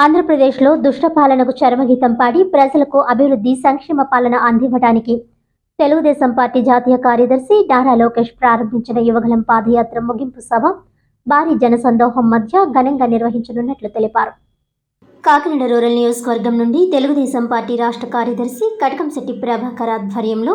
ఆంధ్రప్రదేశ్లో దుష్ట పాలనకు చరమగీతం పాడి ప్రజలకు అభివృద్ధి సంక్షేమ పాలన అందివ్వడానికి తెలుగుదేశం పార్టీ జాతీయ కార్యదర్శి నారా లోకేష్ ప్రారంభించిన యువగళం పాదయాత్ర ముగింపు సభ భారీ జనసందోహం మధ్య ఘనంగా నిర్వహించనున్నట్లు తెలిపారు. కాకినాడ రూరల్ నియోజకవర్గం నుండి తెలుగుదేశం పార్టీ రాష్ట్ర కార్యదర్శి కటకంశెట్టి ప్రభాకర్ ఆధ్వర్యంలో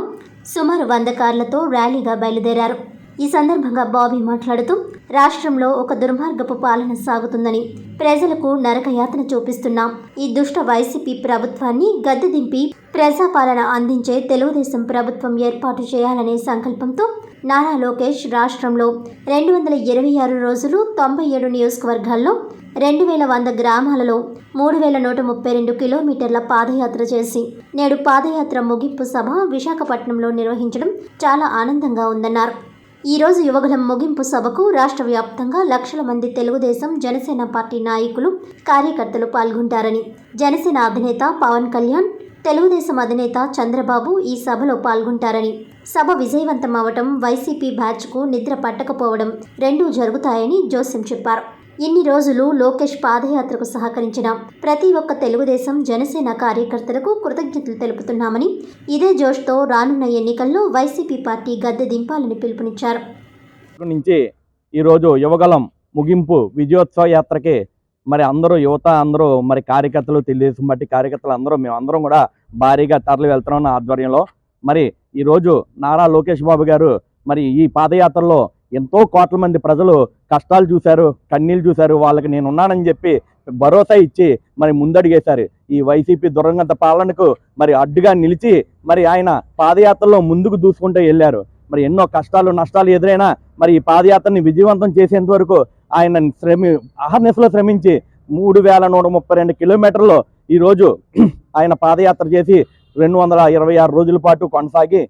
సుమారు 100 కార్లతో ర్యాలీగా బయలుదేరారు. ఈ సందర్భంగా బాబీ మాట్లాడుతూ రాష్ట్రంలో ఒక దుర్మార్గపు పాలన సాగుతుందని, ప్రజలకు నరకయాతన చూపిస్తున్నాం. ఈ దుష్ట వైసీపీ ప్రభుత్వాన్ని గద్దె దింపి ప్రజాపాలన అందించే తెలుగుదేశం ప్రభుత్వం ఏర్పాటు చేయాలనే సంకల్పంతో నారా లోకేష్ రాష్ట్రంలో 226 రోజులు 97 నియోజకవర్గాల్లో 2100 గ్రామాలలో 3132 కిలోమీటర్ల పాదయాత్ర చేసి నేడు పాదయాత్ర ముగింపు సభ విశాఖపట్నంలో నిర్వహించడం చాలా ఆనందంగా ఉందన్నారు. ఈరోజు యువగళం ముగింపు సభకు రాష్ట్ర వ్యాప్తంగా లక్షల మంది తెలుగుదేశం జనసేన పార్టీ నాయకులు కార్యకర్తలు పాల్గొంటారని, జనసేన అధినేత పవన్ కళ్యాణ్, తెలుగుదేశం అధినేత చంద్రబాబు ఈ సభలో పాల్గొంటారని, సభ విజయవంతం అవటం, వైసీపీ బ్యాచ్కు నిద్ర పట్టకపోవడం రెండూ జరుగుతాయని జోస్యం చెప్పారు. ఇన్ని రోజులు లోకేష్ పాదయాత్రకు సహకరించిన ప్రతి ఒక్క తెలుగుదేశం జనసేన కార్యకర్తలకు కృతజ్ఞతలు తెలుపుతున్నామని, ఇదే జోష్తో రానున్న ఎన్నికల్లో వైసీపీ పార్టీ గద్దె దింపాలని పిలుపునిచ్చారు. నుంచి ఈరోజు యువగళం ముగింపు విజయోత్సవ యాత్రకి అందరూ యువత అందరూ కార్యకర్తలు, తెలుగుదేశం పార్టీ కార్యకర్తలు మేమందరం కూడా భారీగా తరలి వెళ్తున్నాం ఆధ్వర్యంలో. ఈరోజు నారా లోకేష్ బాబు గారు ఈ పాదయాత్రలో ఎంతో కోట్ల మంది ప్రజలు కష్టాలు చూశారు, కన్నీళ్ళు చూశారు. వాళ్ళకి నేను ఉన్నానని చెప్పి భరోసా ఇచ్చి ముందడుగేశారు. ఈ వైసీపీ దురంగత పాలనకు అడ్డుగా నిలిచి ఆయన పాదయాత్రలో ముందుకు దూసుకుంటూ వెళ్ళారు. ఎన్నో కష్టాలు నష్టాలు ఎదురైనా ఈ పాదయాత్రని విజయవంతం చేసేంత వరకు ఆయన అహర్నిశలో శ్రమించి 3132 కిలోమీటర్లు ఈరోజు ఆయన పాదయాత్ర చేసి 226 రోజుల పాటు కొనసాగి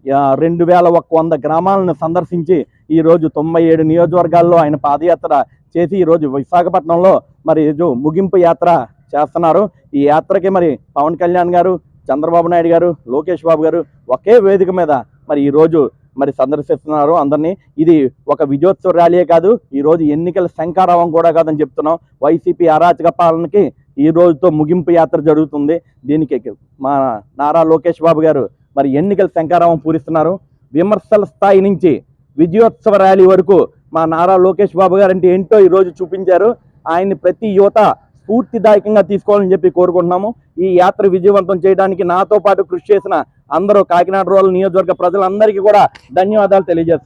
2100 గ్రామాలను సందర్శించి ఈరోజు 97 నియోజకవర్గాల్లో ఆయన పాదయాత్ర చేసి ఈరోజు విశాఖపట్నంలో ముగింపు యాత్ర చేస్తున్నారు. ఈ యాత్రకి పవన్ కళ్యాణ్ గారు, చంద్రబాబు నాయుడు గారు, లోకేష్ బాబు గారు ఒకే వేదిక మీద ఈరోజు సందర్శిస్తున్నారు అందరినీ. ఇది ఒక విజయోత్సవ ర్యాలీయే కాదు, ఈరోజు ఎన్నికల శంఖారావం కూడా కాదని చెప్తున్నాం. వైసీపీ అరాచక పాలనకి ఈ రోజుతో ముగింపు యాత్ర జరుగుతుంది. దీనికి మా నారా లోకేష్ బాబు గారు ఎన్నికల శంఖారావం పూరిస్తున్నారు. విమర్శల స్థాయి నుంచి విజయోత్సవ ర్యాలీ వరకు మా నారా లోకేష్ బాబు గారు అంటే ఏంటో ఈరోజు చూపించారు. ఆయన్ని ప్రతి యువత స్ఫూర్తిదాయకంగా తీసుకోవాలని చెప్పి కోరుకుంటున్నాము. ఈ యాత్ర విజయవంతం చేయడానికి నాతో పాటు కృషి చేసిన అందరూ కాకినాడ రూరల్ నియోజకవర్గ ప్రజలందరికీ కూడా ధన్యవాదాలు తెలియజేస్తున్నాం.